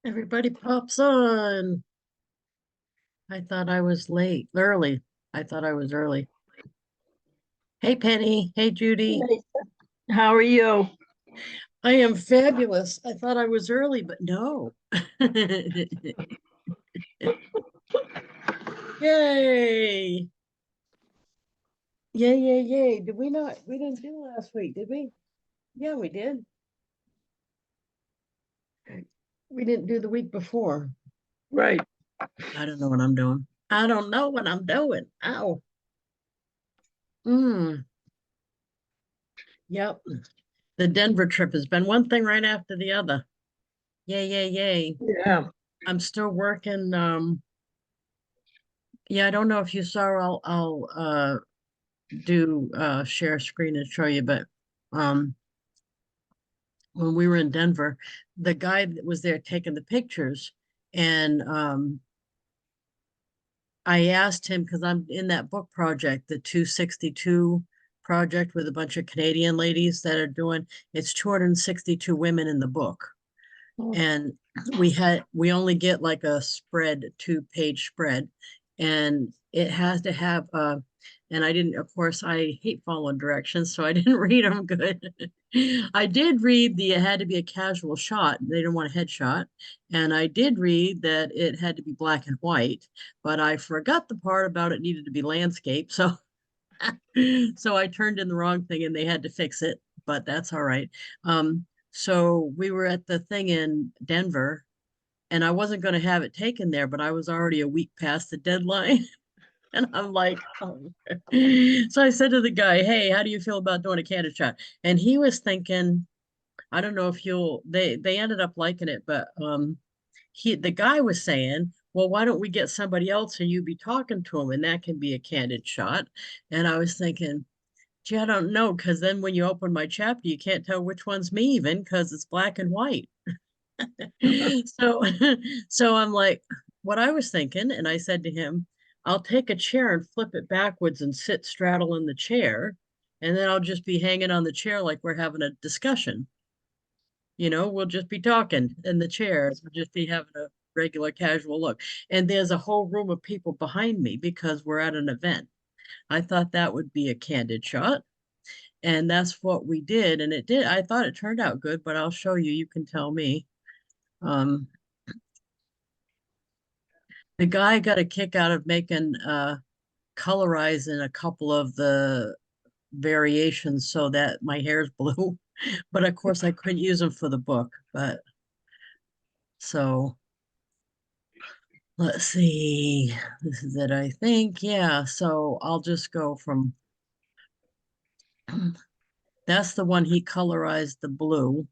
Everybody pops on. I thought I was early. I thought I was early. Hey, Penny. Hey, Judy. Hey, how are you? I am fabulous. I thought I was early, but no. Yay. Yay, yay, yay. Did we not? We didn't do last week, did we? Yeah, we did. We didn't do the week before. Right. I don't know what I'm doing. I don't know what I'm doing. Ow. Mm, yep. The Denver trip has been one thing right after the other. Yay, yay, yay. Yeah. I'm still working. Yeah, I don't know if you saw, I'll do share screen and show you, but um when we were in Denver, the guy that was there taking the pictures, and I asked him because I'm in that book project, the 262 project with a bunch of Canadian ladies that are doing it's 262 women in the book. Oh, And we only get like a spread, 2-page spread, and it has to have and I didn't, of course I hate following directions, so I didn't read them good. I did read it had to be a casual shot, they didn't want a headshot, and I did read that it had to be black and white, but I forgot the part about it needed to be landscape, so so I turned in the wrong thing and they had to fix it, but that's all right. So we were at the thing in Denver, and I wasn't going to have it taken there, but I was already a week past the deadline. And I'm like, oh. So I said to the guy, hey, how do you feel about doing a candid shot? And he was thinking, I don't know if they ended up liking it, but the guy was saying, well, why don't we get somebody else and you be talking to him and that can be a candid shot. And I was thinking, gee, I don't know, because then when you open my chapter, you can't tell which one's me even because it's black and white. So, so I'm like, what I was thinking, and I said to him, I'll take a chair and flip it backwards and sit straddling the chair, and then I'll just be hanging on the chair like we're having a discussion. We'll just be talking in the chairs. We'll just be having a regular casual look. And there's a whole room of people behind me because we're at an event. I thought that would be a candid shot. And that's what we did. And it did. I thought it turned out good, but I'll show you. You can tell me. Um, the guy got a kick out of making colorize in a couple of the variations so that my hair's blue. But of course I couldn't use them for the book. But so let's see. This is it, I think. Yeah. So I'll just go from that's the one he colorized the blue.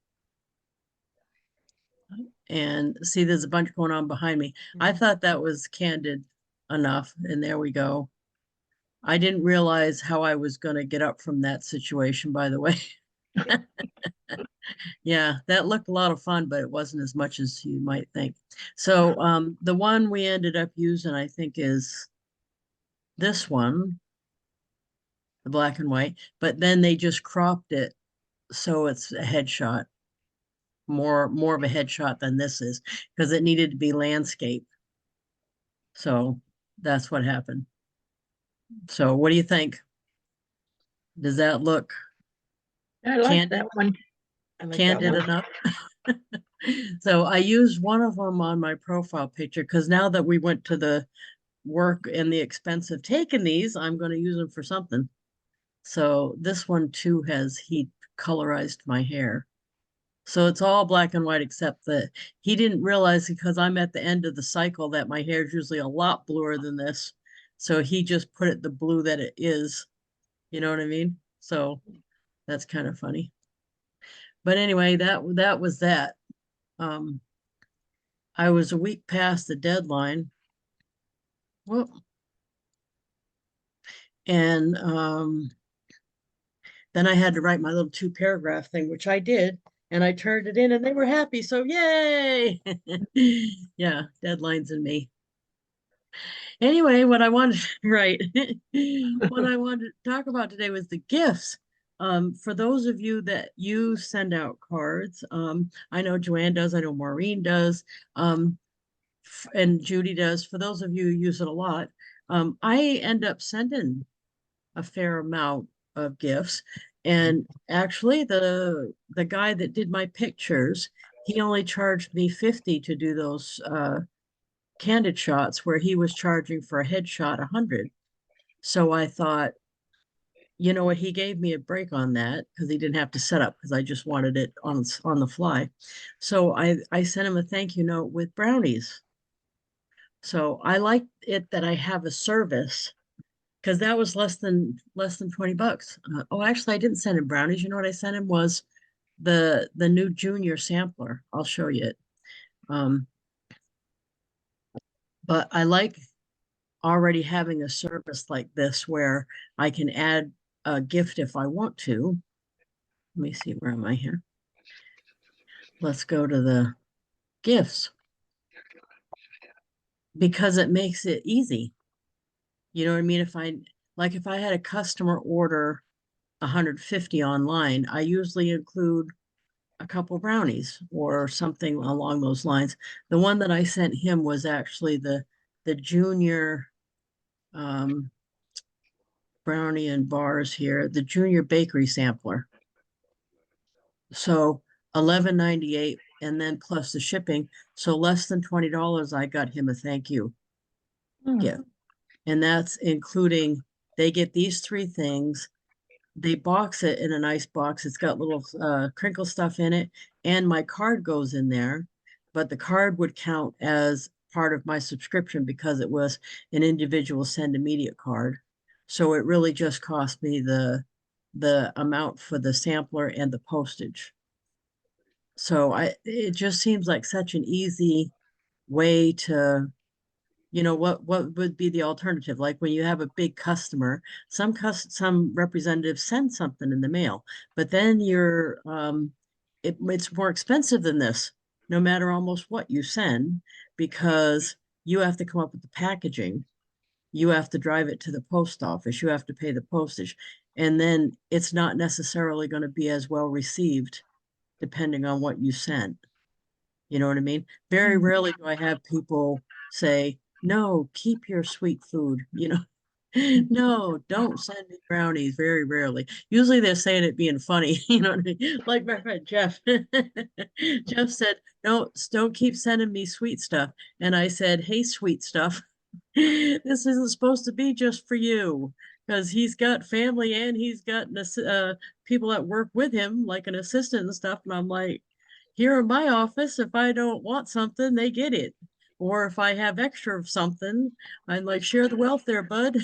And see, there's a bunch going on behind me. I thought that was candid enough. And there we go. I didn't realize how I was going to get up from that situation, by the way. Yeah, that looked a lot of fun, but it wasn't as much as you might think. So the one we ended up using, I think, is this one, the black and white, but then they just cropped it so it's a headshot, more of a headshot than this is, because it needed to be landscape. So that's what happened. So what do you think? Does that look I like candid? that one. I like that Candid one. enough? So I used one of them on my profile picture because now that we went to the work and the expense of taking these, I'm going to use them for something. So this one too he colorized my hair. So it's all black and white except that he didn't realize because I'm at the end of the cycle that my hair is usually a lot bluer than this. So he just put it the blue that it is. You know what I mean? So that's kind of funny. But anyway, that was that. Um, I was a week past the deadline. Well, and then I had to write my little 2-paragraph thing, which I did, and I turned it in and they were happy. So yay. Yeah, deadlines and me. Anyway, what I wanted, right. What I wanted to talk about today was the gifts. For those of you that you send out cards, I know Joanne does, I know Maureen does, and Judy does. For those of you who use it a lot, I end up sending a fair amount of gifts. And actually, the guy that did my pictures, he only charged me 50 to do those candid shots, where he was charging for a headshot 100. So I thought, you know what, he gave me a break on that because he didn't have to set up, because I just wanted it on the fly. So I sent him a thank you note with brownies. So I like it that I have a service, because that was less than 20 bucks. Oh, actually, I didn't send him brownies. You know what I sent him was the new junior sampler. I'll show you it. Um, but I like already having a service like this where I can add a gift if I want to. Let me see, where am I here? Let's go to the gifts, because it makes it easy. You know what I mean? If I had a customer order 150 online, I usually include a couple brownies or something along those lines. The one that I sent him was actually the junior um, brownie and bars here, the junior bakery sampler. So 11.98, and then plus the shipping, so less than $20. I got him a thank you gift, and that's including, they get these three things. They box it in a nice box. It's got little crinkle stuff in it, and my card goes in there. But the card would count as part of my subscription because it was an individual send immediate card. So it really just cost me the amount for the sampler and the postage. So it just seems like such an easy way to, what would be the alternative? Like when you have a big customer, some representatives send something in the mail, but then it's more expensive than this, no matter almost what you send, because you have to come up with the packaging, you have to drive it to the post office, you have to pay the postage, and then it's not necessarily going to be as well received depending on what you send. You know what I mean? Very rarely do I have people say, no, keep your sweet food, No, don't send me brownies. Very rarely. Usually they're saying it being funny, you know what I mean? Like my friend Jeff. Jeff said, no, don't keep sending me sweet stuff. And I said, hey, sweet stuff, this isn't supposed to be just for you, because he's got family and he's got people that work with him, like an assistant and stuff. And I'm like, here in my office, if I don't want something, they get it. Or if I have extra of something, I'm like, share the wealth there, bud.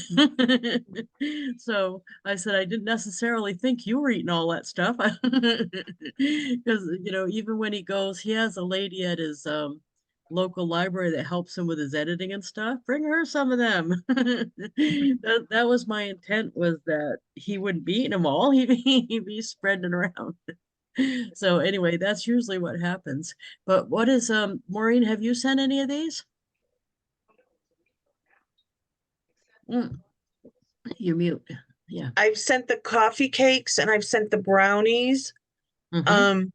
So I said, I didn't necessarily think you were eating all that stuff. Because, even when he goes, he has a lady at his local library that helps him with his editing and stuff. Bring her some of them. That was my intent, was that he wouldn't be eating them all. He'd be spreading around. So anyway, that's usually what happens. But what is Maureen, have you sent any of these? Mm, you mute. Yeah. I've sent the coffee cakes and I've sent the brownies. Mm-hmm.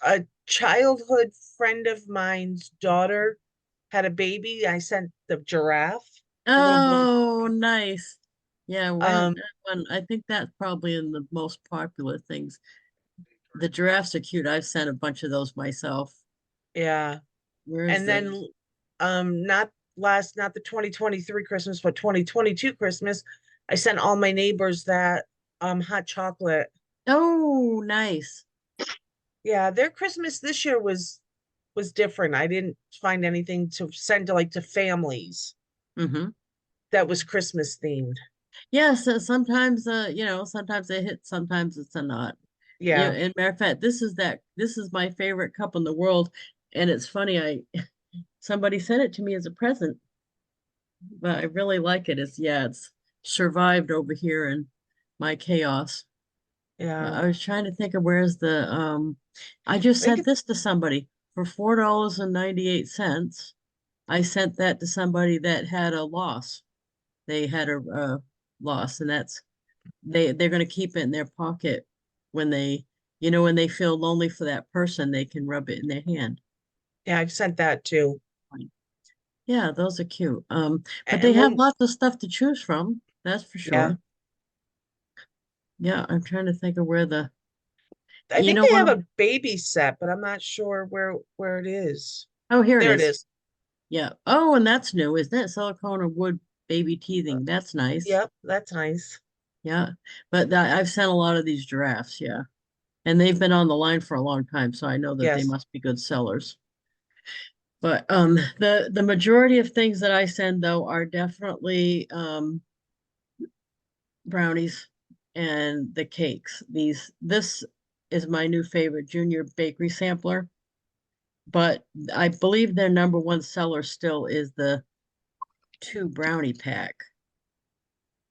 A childhood friend of mine's daughter had a baby. I sent the giraffe, the little blue. Oh, nice. Yeah, Um, I think that's probably in the most popular things. The giraffes are cute. I've sent a bunch of those myself. yeah. Where is And the then not the 2023 Christmas, but 2022 Christmas, I sent all my neighbors that hot chocolate. Oh, nice. Yeah, their Christmas this year was different. I didn't find anything to send to families Mm-hmm. that was Christmas themed. Yes, sometimes sometimes they hit, sometimes it's a not. Yeah, Yeah. and matter of fact, this is my favorite cup in the world. And it's funny, somebody sent it to me as a present, but I really like it. It's survived over here in my chaos. Yeah. I was trying to think of where's I just I think sent this to somebody for $4.98. I sent that to somebody that had a loss. They had a loss, and they're going to keep it in their pocket when they, when they feel lonely for that person, they can rub it in their hand. Yeah, I've sent that too. Yeah, those are cute. But they And have when, lots of stuff to choose from, that's for yeah, sure. Yeah, I'm trying to think of where I you think know they what? have a baby set, but I'm not sure where it is. Oh, here it There it is. is. Yeah. Oh, and that's new, isn't it? Silicone or wood baby Uh, teething. That's nice. Yep, that's nice. Yeah. But I've sent a lot of these giraffes, yeah. And they've been on the line for a long time, so I know that they Yes. must be good sellers. But the majority of things that I send though are definitely brownies and the cakes. This is my new favorite junior bakery sampler, but I believe their number one seller still is the 2 brownie pack.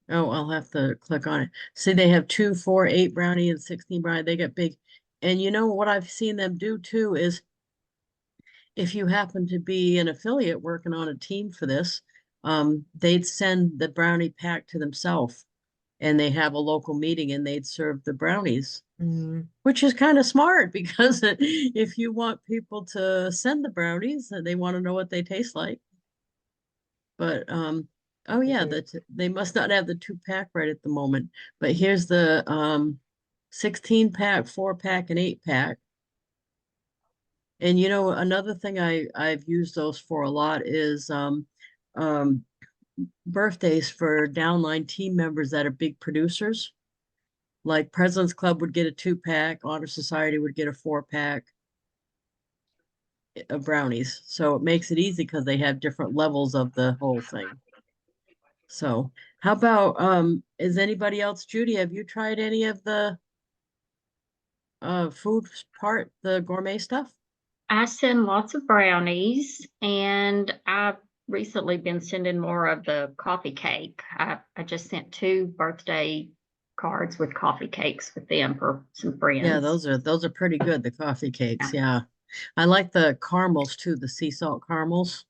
Oh, I'll have to click on it. See, they have 2, 4, 8 brownie and 16 brownie. They get big. And you know what I've seen them do too is if you happen to be an affiliate working on a team for this, they'd send the brownie pack to themselves and they have a local meeting and they'd serve the brownies, Mhm. which is kind of smart because if you want people to send the brownies, they want to know what they taste like. But oh yeah, Mhm. that they must not have the 2 pack right at the moment. But here's the 16 pack, 4 pack, and 8 pack. And another thing I've used those for a lot is um birthdays for downline team members that are big producers. Like President's Club would get a 2 pack, Honor Society would get a 4 pack of brownies. So it makes it easy because they have different levels of the whole thing. So how about is anybody else, Judy, have you tried any of the food part, the gourmet stuff? I send lots of brownies, and I've recently been sending more of the coffee cake. I just sent 2 birthday cards with coffee cakes with them for some Yeah, friends. those are pretty good, the coffee cakes. Yeah. Yeah. I like the caramels too, the sea salt caramels.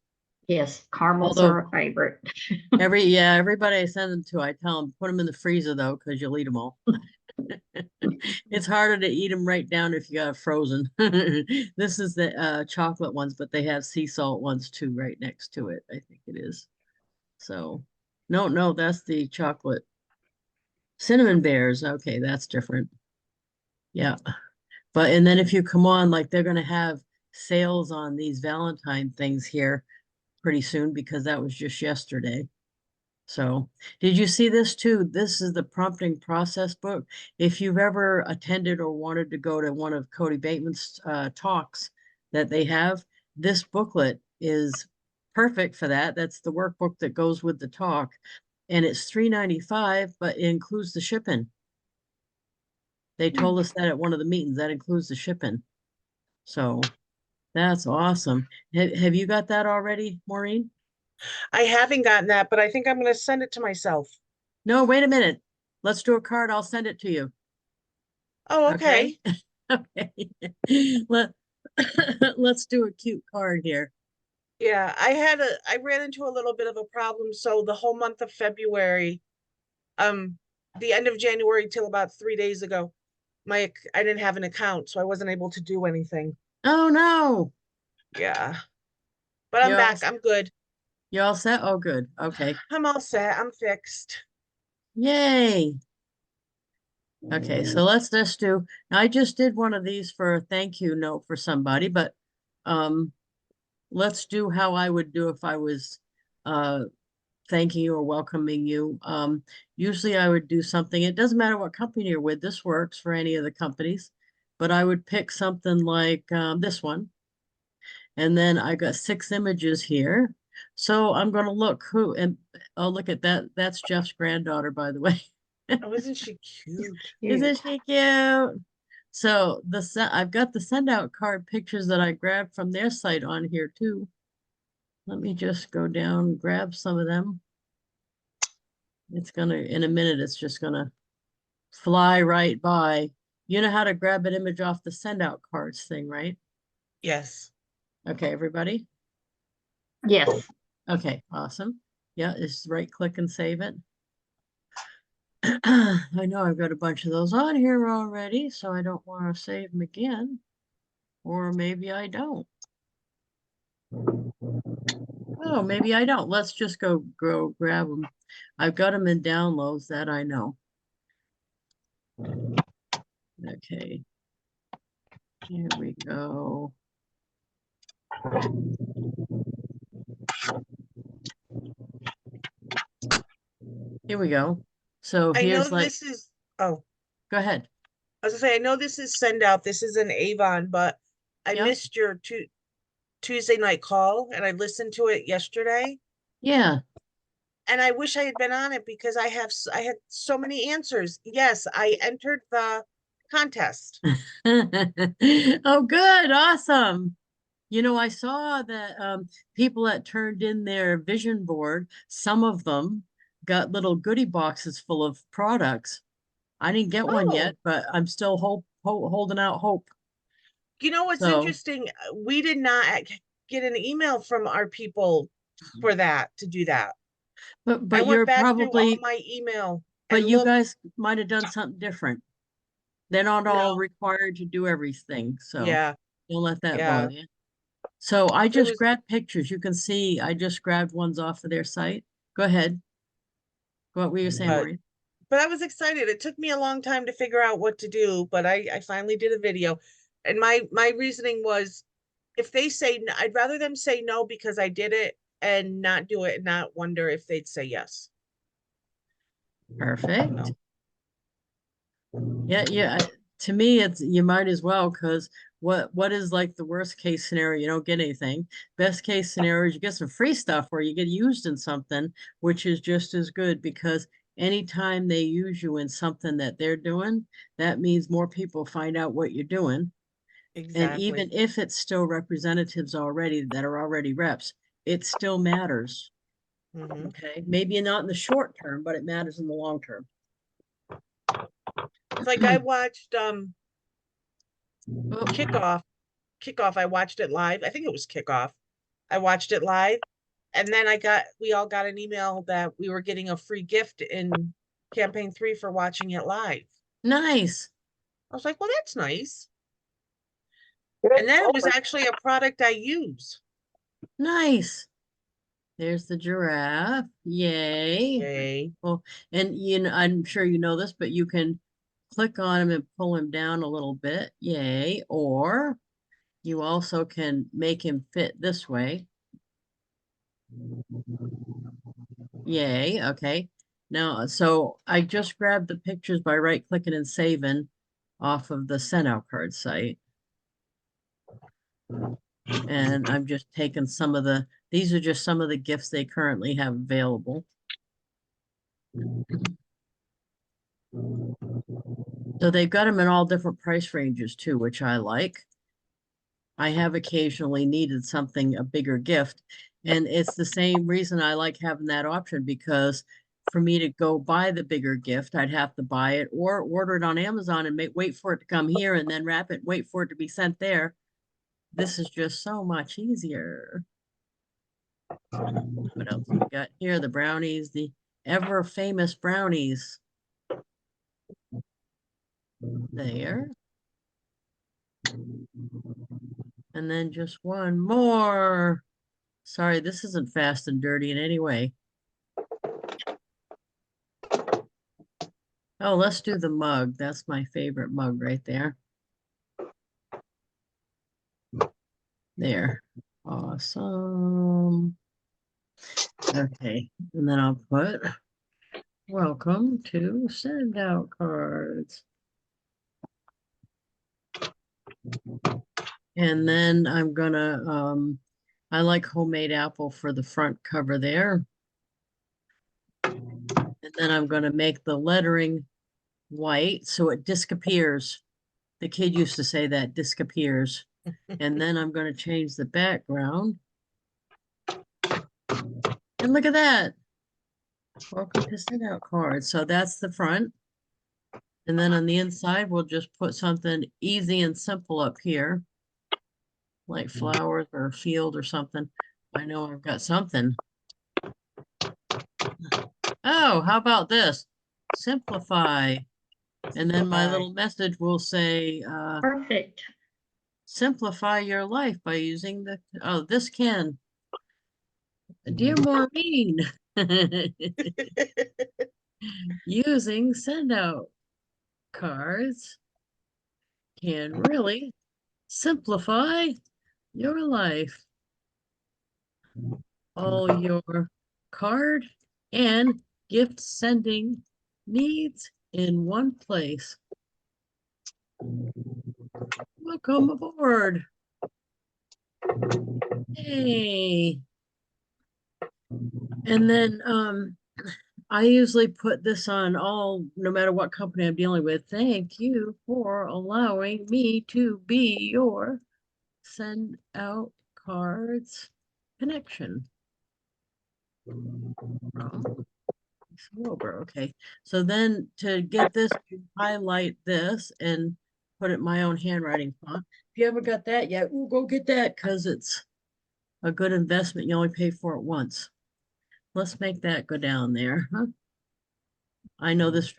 Yes, caramels Although are a favorite. everybody I send them to, I tell them put them in the freezer though, because you'll eat them all. It's harder to eat them right down if you got frozen. This is the chocolate ones, but they have sea salt ones too right next to it. I think it is. So, no, that's the chocolate cinnamon bears. Okay, that's different. Yeah. But and then if you come on, like they're gonna have sales on these Valentine things here pretty soon because that was just yesterday. So, did you see this too? This is the prompting process book. If you've ever attended or wanted to go to one of Cody Bateman's talks that they have, this booklet is perfect for that. That's the workbook that goes with the talk, and it's $3.95, but it includes the shipping. They told us that at one of the meetings. That includes the shipping. So that's awesome. Have you got that already, Maureen? I haven't gotten that, but I think I'm gonna send it to myself. No, wait a minute. Let's do a card. I'll send it to you. Oh, Okay. okay. Okay. Let let's do a cute card here. Yeah, I ran into a little bit of a problem. So the whole month of February, um, the end of January till about 3 days ago, I didn't have an account, so I wasn't able to do anything. Oh no. Yeah, but I'm You all back. I'm good. you all set? Oh good. Okay. I'm all set. I'm fixed. Yay. Okay, so let's just do I just did one of these for a thank you note for somebody, but um let's do how I would do if I was uh thanking you or welcoming you. Usually I would do something. It doesn't matter what company you're with. This works for any of the companies, but I would pick something like this one. And then I got 6 images here. So I'm going to look who, and oh, look at that. That's Jeff's granddaughter, by the way. Oh, isn't she cute? Isn't Cute. she cute? So I've got the send out card pictures that I grabbed from their site on here too. Let me just go down, grab some of them. It's gonna, in a minute, it's just gonna fly right by. You know how to grab an image off the send out cards thing, right? Yes. Okay, everybody? Yes. Okay, awesome. Yeah, just right click and save it. I know I've got a bunch of those on here already, so I don't want to save them again. Or maybe I don't. Oh, maybe I don't. Let's just go grab them. I've got them in downloads, that I know. Okay. Here we go. Here we go. So I know here's like, this is, oh, go ahead. I was gonna say, I know this is Send Out. This is an Avon, but I Yeah. missed your Tuesday night call and I listened to it yesterday. Yeah. And I wish I had been on it because I had so many answers. Yes, I entered the contest. Oh, good. Awesome. You know, I saw that people that turned in their vision board, some of them got little goodie boxes full of products. I didn't get one Oh, yet, but I'm still holding out hope. you know what's So, interesting? We did not get an email from our people for that to do that. I but went you're back through all probably, my email but and you looked. guys might have done something different. They're not all No, required to do everything, so yeah, don't let that yeah. bother you. So I There just was, grabbed pictures. You can see I just grabbed ones off of their site. Go ahead. What were you saying, but Maureen? I was excited. It took me a long time to figure out what to do, but I finally did a video. And my reasoning was if they say I'd rather them say no because I did it and not do it and not wonder if they'd say yes. Perfect. No. Yeah, yeah. To me, it's you might as well because what is like the worst case scenario? You don't get anything. Best case scenario is you get some free stuff or you get used in something, which is just as good because anytime they use you in something that they're doing, that means more people find out what you're doing. And Exactly. even if it's still representatives already that are already reps, it still matters. Hmm. Okay. Maybe not in the short term, but it matters in the long term. It's like I watched Oh, kickoff. I watched it live. I think it was kickoff. I watched it live and then we all got an email that we were getting a free gift in campaign 3 for watching it live. nice. I was like, well, that's nice. And then it was actually a product I use. Nice. There's the giraffe. Yay. Yay. Well, and you know, I'm sure you know this, but you can click on him and pull him down a little bit. Yay. Or you also can make him fit this way. Yay. Okay. Now, so I just grabbed the pictures by right clicking and saving off of the SendOutCards site. And I'm just taking some of these are just some of the gifts they currently have available. So they've got them in all different price ranges too, which I like. I have occasionally needed something, a bigger gift. And it's the same reason I like having that option because for me to go buy the bigger gift, I'd have to buy it or order it on Amazon and wait for it to come here and then wrap it, wait for it to be sent there. This is just so much easier. What else we got here? The brownies, the ever famous brownies. There. And then just one more. Sorry, this isn't fast and dirty in any way. Oh, let's do the mug. That's my favorite mug right there. There. Awesome. Okay. And then I'll put welcome to Send Out Cards. And then I'm gonna I like homemade apple for the front cover there. And then I'm gonna make the lettering white so it disappears. The kid used to say that disappears. And then I'm going to change the background. And look at that. Welcome to Send Out Cards. So that's the front. And then on the inside, we'll just put something easy and simple up here, like flowers or a field or something. I know I've got something. Oh, how about this? simplify. And then my little message will say, Perfect. simplify your life by using the, oh, this can. Dear Maureen, using send out cards can really simplify your life. All your card and gift sending needs in one place. Welcome aboard. Hey. And then I usually put this on all, no matter what company I'm dealing with. Thank you for allowing me to be your send out cards connection. From Lisa Wilber. Okay, so then to get this, you highlight this and put it in my own handwriting font. If you haven't got that yet, ooh, go get that because it's a good investment. You only pay for it once. Let's make that go down there. Huh? I know this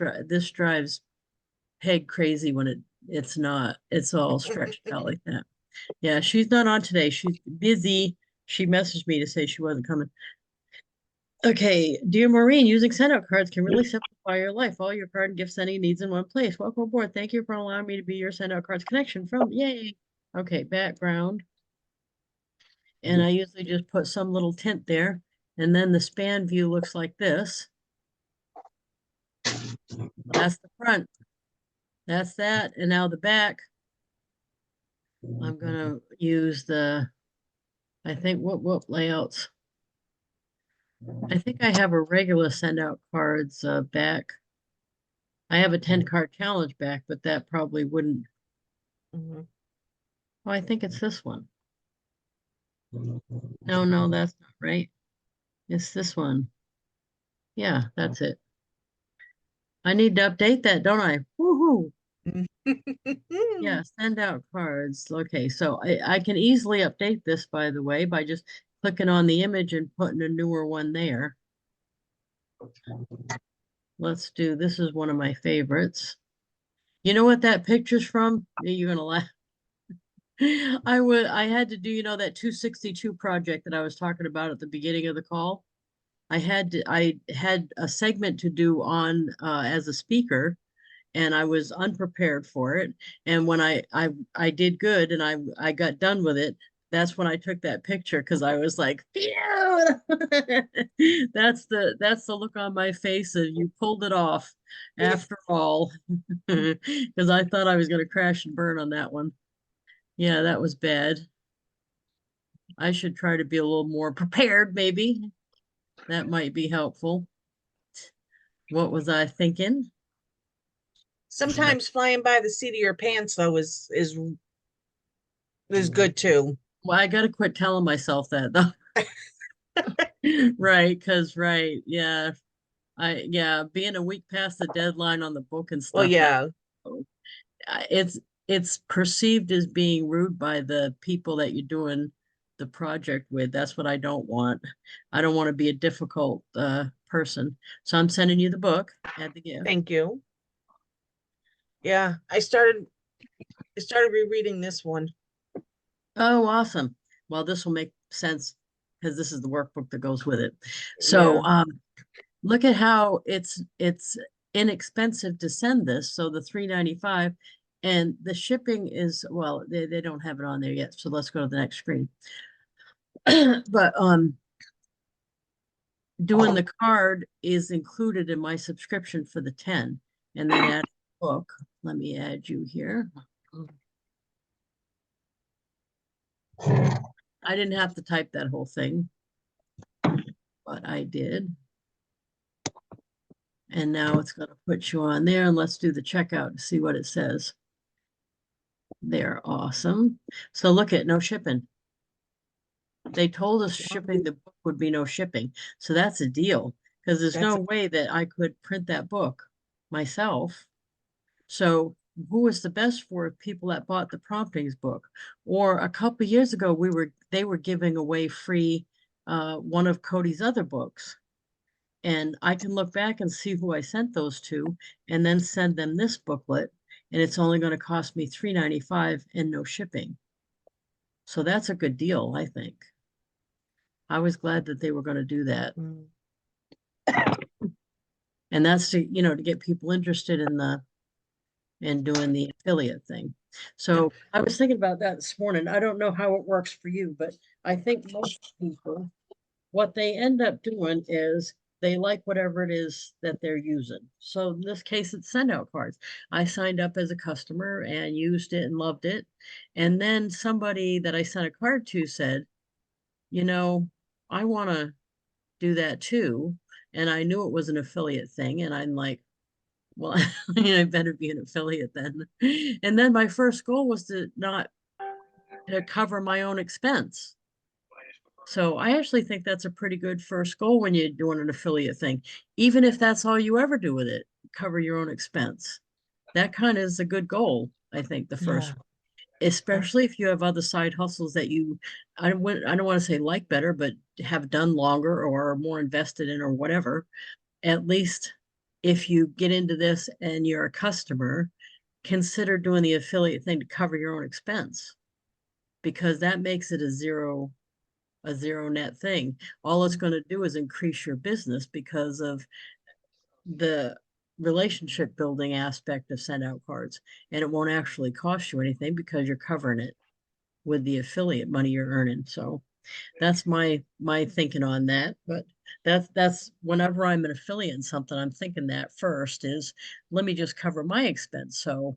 drives Peg crazy when it's not. It's all stretched out like that. Yeah, she's not on today. She's busy. She messaged me to say she wasn't coming. Okay, dear Maureen, using SendOut cards can really simplify your life. All your card and gift sending needs in one place. Welcome aboard. Thank you for allowing me to be your SendOut cards connection from. Yay. Okay, background. And I usually just put some little tint there. And then the span view looks like this. That's the front. That's that. And now the back. I'm gonna use the, I think what layouts? I think I have a regular SendOut cards back. I have a 10-card challenge back, but that probably wouldn't. Mhm. Oh, I think it's this one. No, that's not right. It's this one. Yeah, that's it. I need to update that, don't I? Woohoo. Yeah, send out cards. Okay, so I can easily update this, by the way, by just clicking on the image and putting a newer one there. Let's do, this is one of my favorites. You know what that picture's from? You're gonna laugh. I had to do, you know, that 262 project that I was talking about at the beginning of the call. I had a segment to do on as a speaker, and I was unprepared for it. And when I did good and I got done with it, that's when I took that picture because I was like, phew! That's the look on my face of you pulled it off after all. Because I thought I was gonna crash and burn on that one. Yeah, that was bad. I should try to be a little more prepared, maybe. That might be helpful. What was I thinking? Sometimes flying by the seat of your pants though is good too. Well, I gotta quit telling myself that though. Right, because yeah. Being a week past the deadline on the book and Well, stuff, yeah. it's perceived as being rude by the people that you're doing the project with. That's what I don't want. I don't want to be a difficult person. So I'm sending you the book. Add the gift. Thank you. Yeah, I started rereading this one. Oh, awesome. Well, this will make sense because this is the workbook that goes with it. So look at how it's inexpensive to send this. So the $3.95 and the shipping is, well, they don't have it on there yet. So let's go to the next screen. But doing the card is included in my subscription for the 10 and then add a book. Let me add you here. I didn't have to type that whole thing, but I did. And now it's going to put you on there and let's do the checkout to see what it says. They're awesome. So look at no shipping. They told us shipping the book would be no shipping. So that's a deal because there's no way that I could print that book myself. So who was the best for people that bought the promptings book? Or a couple years ago, they were giving away free one of Cody's other books. And I can look back and see who I sent those to and then send them this booklet. And it's only going to cost me $3.95 and no shipping. So that's a good deal, I think. I was glad that they were going to do that. Mm. And that's to, to get people interested in doing the affiliate thing. So I was thinking about that this morning. I don't know how it works for you, but I think most people, what they end up doing is they like whatever it is that they're using. So in this case, it's SendOutCards. I signed up as a customer and used it and loved it. And then somebody that I sent a card to said, I want to do that too. And I knew it was an affiliate thing. And I'm like, well, I better be an affiliate then. And then my first goal was to cover my own expense. So I actually think that's a pretty good first goal when you're doing an affiliate thing, even if that's all you ever do with it, cover your own expense. That kind of is a good goal, I think, the first Yeah. one. Especially if you have other side hustles that I don't want to say like better, but have done longer or are more invested in or whatever. At least if you get into this and you're a customer, consider doing the affiliate thing to cover your own expense, because that makes it a zero net thing. All it's going to do is increase your business because of the relationship building aspect of SendOutCards, and it won't actually cost you anything because you're covering it with the affiliate money you're earning. So that's my thinking on that. But that's whenever I'm an affiliate in something, I'm thinking that first is, let me just cover my expense. So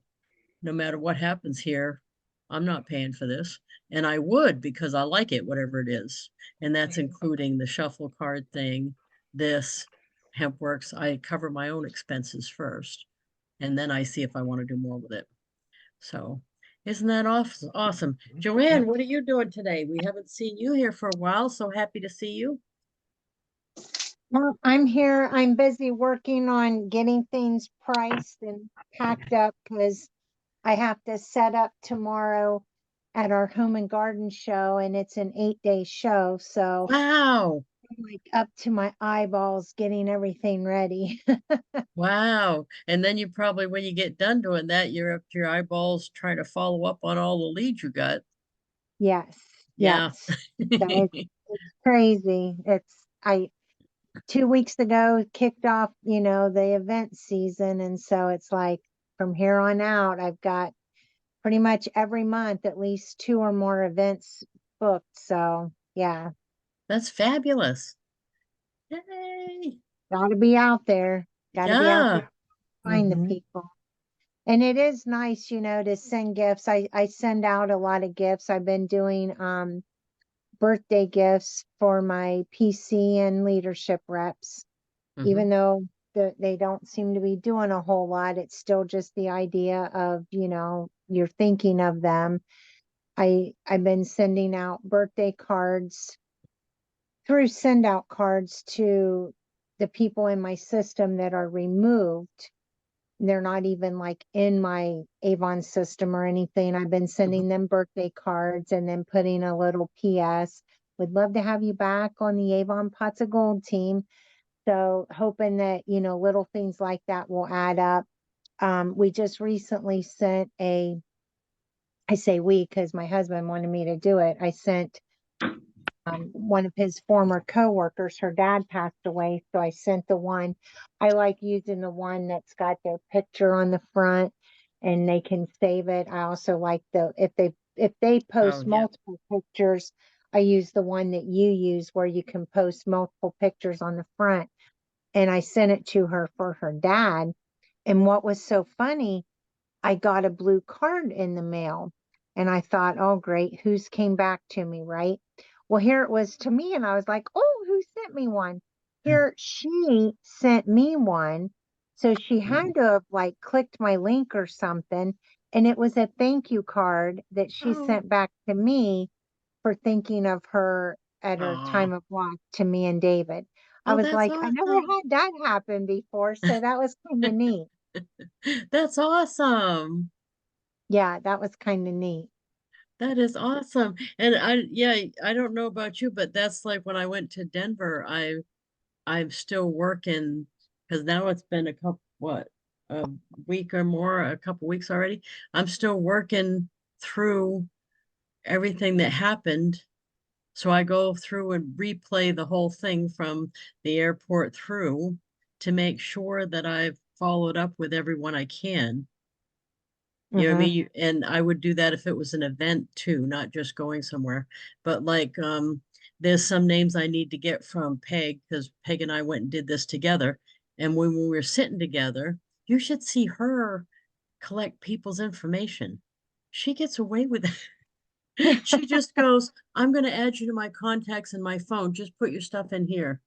no matter what happens here, I'm not paying for this. And I would, because I like it, whatever it is. And that's including the shuffle card thing, this HempWorks. I cover my own expenses first, and then I see if I want to do more with it. So isn't that awesome? Joanne, what are you doing today? We haven't seen you here for a while, so happy to see you. Well, I'm here. I'm busy working on getting things priced and packed up because I have to set up tomorrow at our home and garden show, and it's an 8-day show. So Wow. I'm like up to my eyeballs getting everything ready. Wow. And then you probably, when you get done doing that, you're up to your eyeballs trying to follow up on all the leads you got. Yes, Yeah. yes. So it's crazy. 2 weeks ago kicked off, the event season. And so it's like from here on out, I've got pretty much every month at least 2 or more events booked. So yeah, That's fabulous. Yay. gotta be out there. Gotta be out there Yeah. to find the Mhm. people. And it is nice, to send gifts. I send out a lot of gifts. I've been doing birthday gifts for my PC and leadership reps. Even though they don't seem to be doing a whole lot, it's still just the idea of, you're thinking of them. I've been sending out birthday cards through SendOutCards to the people in my system that are removed. They're not even like in my Avon system or anything. I've been sending them birthday cards and then putting a little PS. Would love to have you back on the Avon Pots of Gold team. So hoping that, little things like that will add up. We just recently sent I say we, because my husband wanted me to do it. I sent one of his former coworkers, her dad passed away. So I sent the one. I like using the one that's got their picture on the front and they can save it. I also like if they post yeah. multiple pictures, I use the one that you use where you can post multiple pictures on the front. And I sent it to her for her dad. And what was so funny, I got a blue card in the mail and I thought, oh, great, who's came back to me, right? Well, here it was to me, and I was like, oh, who sent me one? Here, she sent me one. So she had to have like clicked my link or something. And it was a thank you card that she sent back to me for thinking of her at her Aw. time of loss to me and David. I Oh, was that's like, I never awesome. had that happen before. So that was kind of neat. That's awesome. Yeah, that was kind of neat. That is awesome. And I don't know about you, but that's like when I went to Denver, I'm still working, because now it's been a week or more, a couple weeks already. I'm still working through everything that happened. So I go through and replay the whole thing from the airport through to make sure that I've followed up with everyone I can. You know what I mean? And I would do that if it was an event too, not just going somewhere. But like, there's some names I need to get from Peg, because Peg and I went and did this together. And when we were sitting together, you should see her collect people's information. She gets away with it. She just goes, I'm going to add you to my contacts in my phone. Just put your stuff in here.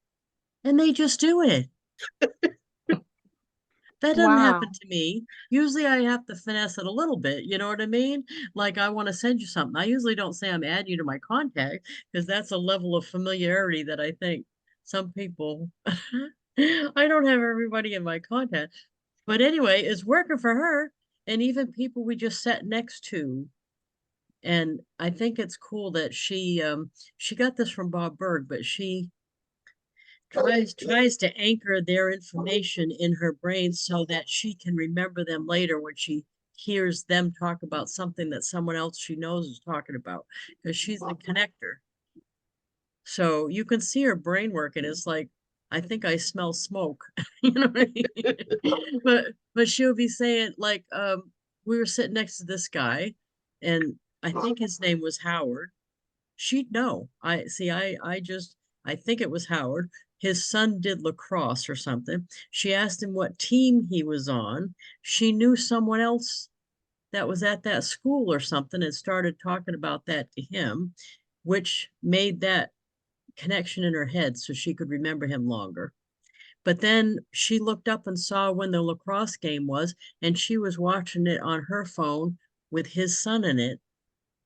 And they just do it. That doesn't Wow. happen to me. Usually I have to finesse it a little bit. You know what I mean? Like, I want to send you something. I usually don't say I'm adding you to my contact, because that's a level of familiarity that I think some people, I don't have everybody in my contact. But anyway, it's working for her. And even people we just sat next to. And I think it's cool that she got this from Bob Berg, but she tries to anchor their information in her brain so that she can remember them later when she hears them talk about something that someone else she knows is talking about, because she's the connector. So you can see her brain working. It's like, I think I smell smoke. You know what I mean? But she'll be saying, like, we were sitting next to this guy, and I think his name was Howard. She'd know. I think it was Howard. His son did lacrosse or something. She asked him what team he was on. She knew someone else that was at that school or something, and started talking about that to him, which made that connection in her head so she could remember him longer. But then she looked up and saw when the lacrosse game was, and she was watching it on her phone with his son in it,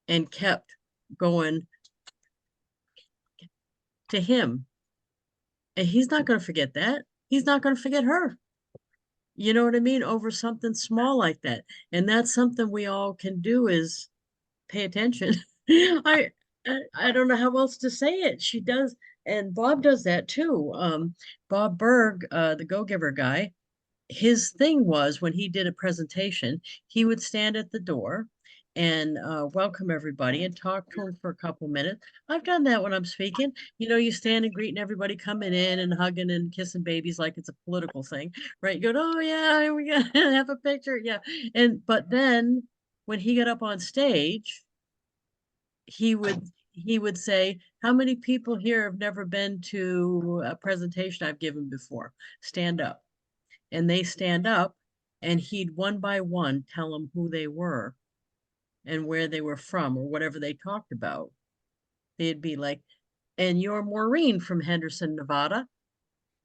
and kept going to him. And he's not going to forget that. He's not going to forget her. You know what I mean? Over something small like that. And that's something we all can do, is pay attention. I don't know how else to say it. She does, and Bob does that too. Bob Berg, the Go Giver guy, his thing was, when he did a presentation, he would stand at the door and welcome everybody and talk to them for a couple minutes. I've done that when I'm speaking. You know, you stand and greeting everybody coming in and hugging and kissing babies like it's a political thing, right? You go, oh yeah, we gotta have a picture, yeah. But then when he got up on stage, he would say, how many people here have never been to a presentation I've given before? Stand up. And they stand up, and he'd one by one tell them who they were and where they were from, or whatever they talked about. They'd be like, and you're Maureen from Henderson, Nevada.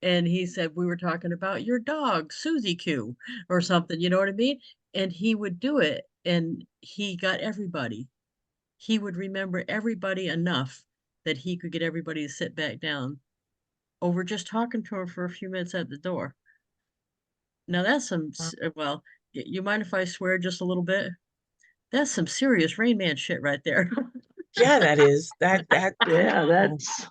And he said, we were talking about your dog, Susie Q, or something, you know what I mean? And he would do it, and he got everybody. He would remember everybody enough that he could get everybody to sit back down over just talking to him for a few minutes at the door. Now that's well, you mind if I swear just a little bit? That's some serious Rain Man shit right there. Yeah, that is. That Yeah, that's,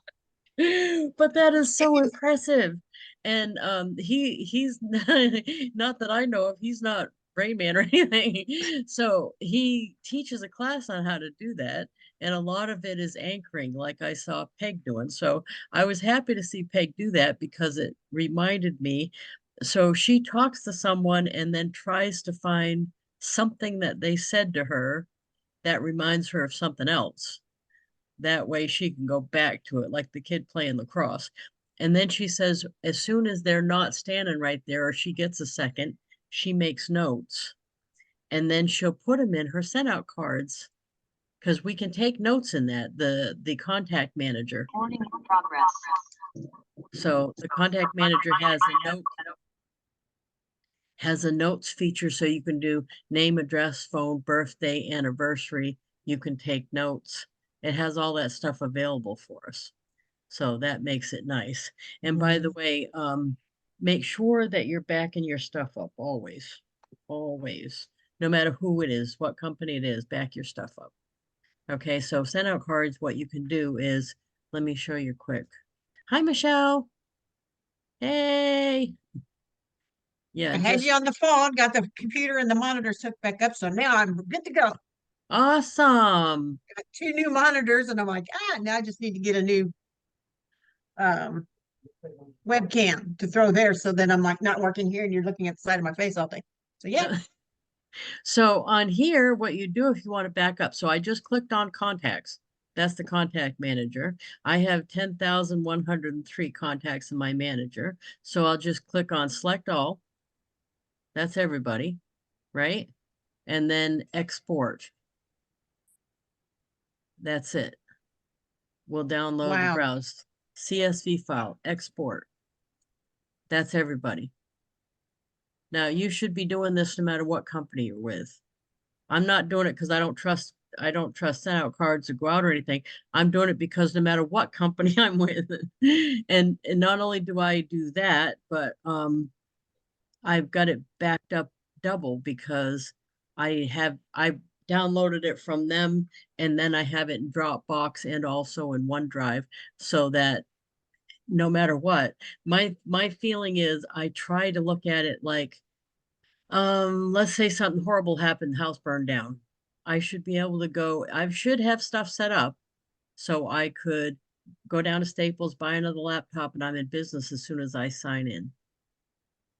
But that is so impressive. And he's not that I know of, he's not Rain Man or anything. So he teaches a class on how to do that. And a lot of it is anchoring, like I saw Peg doing. So I was happy to see Peg do that, because it reminded me. So she talks to someone and then tries to find something that they said to her that reminds her of something else. That way she can go back to it, like the kid playing lacrosse. And then she says, as soon as they're not standing right there, or she gets a second, she makes notes. And then she'll put them in her SendOutCards, because we can take notes in that, the contact manager. Recording in progress. So the contact manager has a notes feature, so you can do name, address, phone, birthday, anniversary. You can take notes. It has all that stuff available for us. So that makes it nice. And by the way, make sure that you're backing your stuff up always, always, no matter who it is, what company it is, back your stuff up. Okay, so SendOutCards, what you can do is, let me show you quick. Hi, Michelle. Hey. I Yeah, had just you on the phone, got the computer and the monitors hooked back up, so now I'm good to go. awesome. Got 2 new monitors, and I'm like, now I just need to get a new um webcam to throw there, so then I'm like not working here and you're looking at the side of my face all day. So yeah, So on here, what you do if you want to back up. So I just clicked on contacts. That's the contact manager. I have 10,103 contacts in my manager. So I'll just click on select all. That's everybody, right? And then export. That's it. We'll download the wow. browse CSV file, export. That's everybody. Now you should be doing this no matter what company you're with. I'm not doing it because I don't trust SendOutCards to go out or anything. I'm doing it because no matter what company I'm with, and not only do I do that, but I've got it backed up double because I downloaded it from them and then I have it in Dropbox and also in OneDrive so that no matter what, my feeling is I try to look at it like let's say something horrible happened, house burned down. I should be able to go, I should have stuff set up so I could go down to Staples, buy another laptop, and I'm in business as soon as I sign in.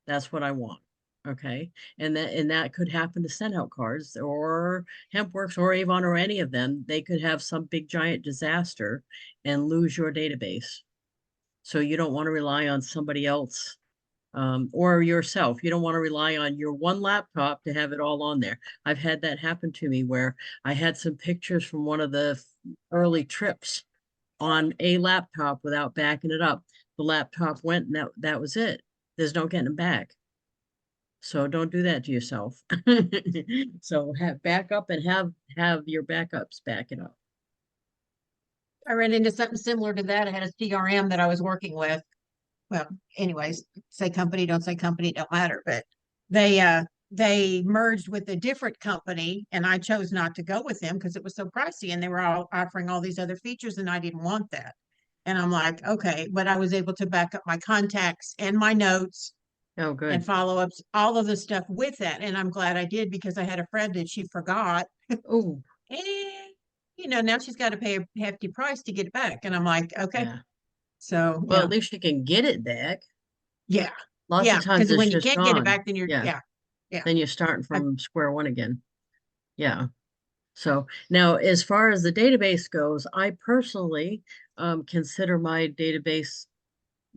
That's what I want. Okay. And that could happen to SendOutCards or HempWorks or Avon or any of them. They could have some big giant disaster and lose your database. So you don't want to rely on somebody else or yourself. You don't want to rely on your one laptop to have it all on there. I've had that happen to me where I had some pictures from one of the early trips on a laptop without backing it up. The laptop went and that was it. There's no getting them back. So don't do that to yourself. So have backup and have your backups back it up. I ran into something similar to that. I had a CRM that I was working with. Well, anyways, say company, don't say company, don't matter. But they merged with a different company, and I chose not to go with them because it was so pricey, and they were all offering all these other features, and I didn't want that. And I'm like, okay, but I was able to back up my contacts and my notes Oh, and good. follow-ups, all of the stuff with that. And I'm glad I did because I had a friend that she forgot. Oh, And now she's got to pay a hefty price to get it back. And I'm like, okay. yeah. So Well, yeah, at least you can get it back. yeah, Lots yeah. of times Because it's when you just can't get it gone. back, then you're Yeah. yeah. Then you're starting I, from square one again. Yeah. So now as far as the database goes, I personally consider my database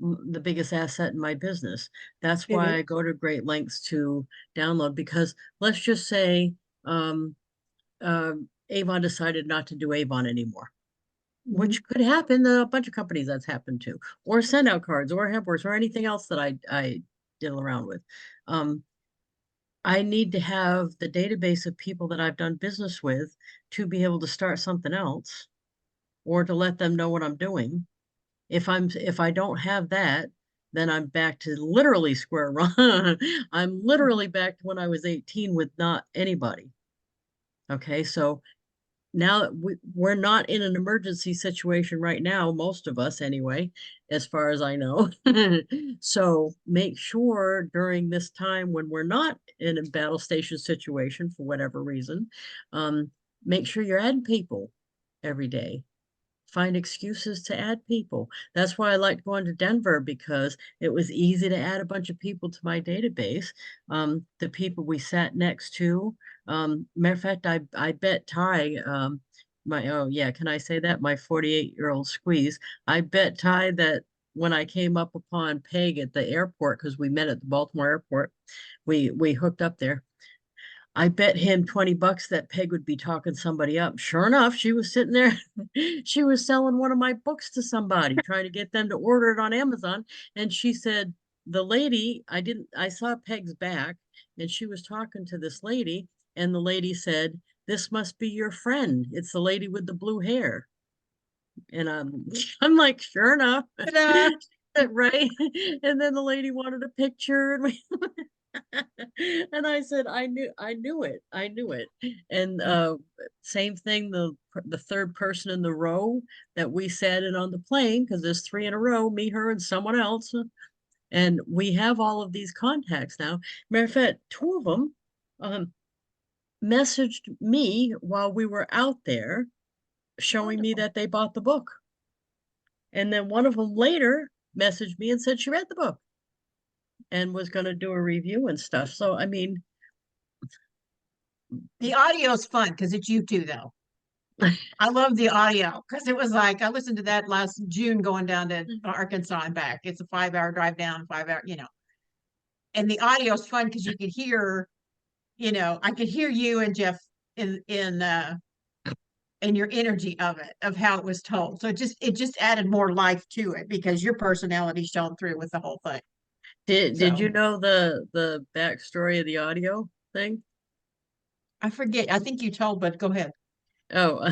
the biggest asset in my business. That's it why I is. go to great lengths to download because let's just say um, Avon decided not to do Avon anymore, Mhm. which could happen. A bunch of companies that's happened to, or SendOutCards, or HempWorks, or anything else that I deal around with. Um, I need to have the database of people that I've done business with to be able to start something else or to let them know what I'm doing. If I don't have that, then I'm back to literally square one. I'm literally back to when I was 18 with not anybody. Okay, so now that we're not in an emergency situation right now, most of us anyway, as far as I know. So make sure during this time when we're not in a battle station situation for whatever reason, um, make sure you're adding people every day. Find excuses to add people. That's why I liked going to Denver because it was easy to add a bunch of people to my database. The people we sat next to. Matter of fact, I bet Ty, oh yeah, can I say that? My 48-year-old squeeze. I bet Ty that when I came up upon Peg at the airport, because we met at the Baltimore airport, we hooked up there. I bet him $20 that Peg would be talking somebody up. Sure enough, she was sitting there. She was selling one of my books to somebody, trying to get them to order it on Amazon. And she said, the lady, I saw Peg's back and she was talking to this lady. And the lady said, this must be your friend. It's the lady with the blue hair. And I'm like, sure enough. Ta-da! Right. And then the lady wanted a picture and we and I said, I knew it. And same thing, the third person in the row that we sat in on the plane, because there's three in a row, me, her, and someone else. And we have all of these contacts now. Matter of fact, two of them messaged me while we were out there showing me that they bought the book. And then one of them later messaged me and said she read the book and was going to do a review and stuff. So, I mean, The audio is fun because it's you two, though. I love the audio because it was like I listened to that last June going down to Arkansas and back. It's a 5-hour drive down, 5 hour, and the audio is fun because you could hear, I could hear you and Jeff in your energy of it, of how it was told. So it just added more life to it because your personality shone through with the whole thing. did So you know the backstory of the audio thing? I forget. I think you told, but go ahead. Oh,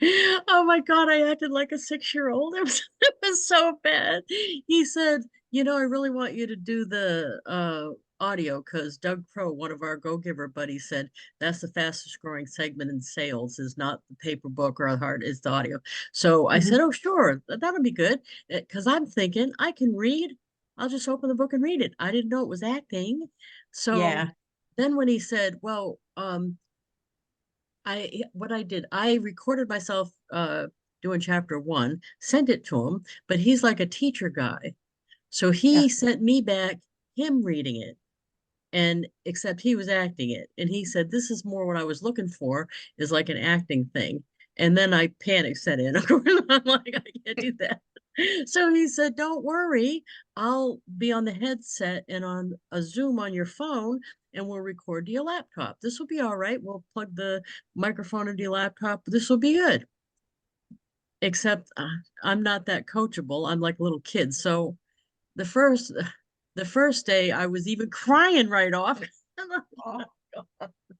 oh my God, I acted like a 6-year-old. It was so bad. He said, I really want you to do the audio because Doug Crow, one of our Go-Giver buddies, said that's the fastest growing segment in sales is not the paper book or the hard, it's the audio. So I said, oh, sure, that'll be good. Because I'm thinking I can read. I'll just open the book and read it. I didn't know it was acting. So Yeah. then when he said, well, what I did, I recorded myself doing chapter 1, sent it to him, but he's like a teacher guy. So he Yeah. sent me back him reading it. And except he was acting it. And he said, this is more what I was looking for, is like an acting thing. And then I panic set in. Of course, I'm like, I can't do that. So he said, don't worry, I'll be on the headset and on a Zoom on your phone, and we'll record to your laptop. This will be all right. We'll plug the microphone into your laptop. This will be good. Except I'm not that coachable. I'm like a little kid. So the first day I was even crying right off. Oh.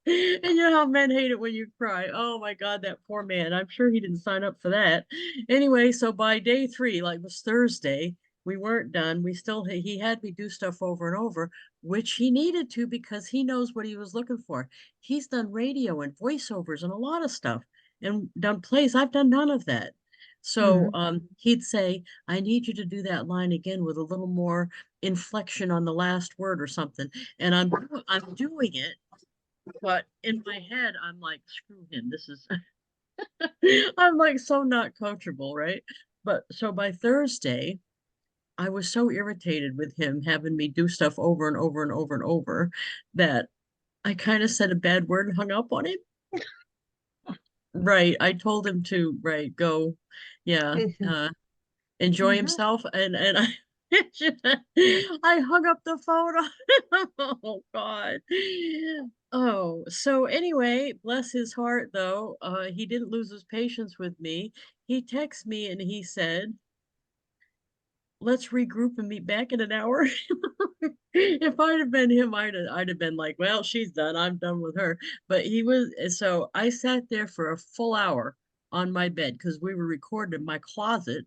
And you know how men hate it when you cry. Oh my God, that poor man. I'm sure he didn't sign up for that. Anyway, so by day 3, like it was Thursday, we weren't done. He had me do stuff over and over, which he needed to because he knows what he was looking for. He's done radio and voiceovers and a lot of stuff and done plays. I've done none of that. So he'd say, I need you to do that line again with a little more inflection on the last word or something. And I'm doing it, but in my head, I'm like, screw him. This is I'm like so not coachable, right? But so by Thursday, I was so irritated with him having me do stuff over and over and over and over that I kind of said a bad word and hung up on him. Right. I told him to, go, yeah, enjoy himself. And I I hung up the phone on him. Oh God. Oh, so anyway, bless his heart though, he didn't lose his patience with me. He texted me and he said, let's regroup and meet back in an hour. If I'd have been him, I'd have been like, well, she's done. I'm done with her. But so I sat there for a full hour on my bed because we were recording in my closet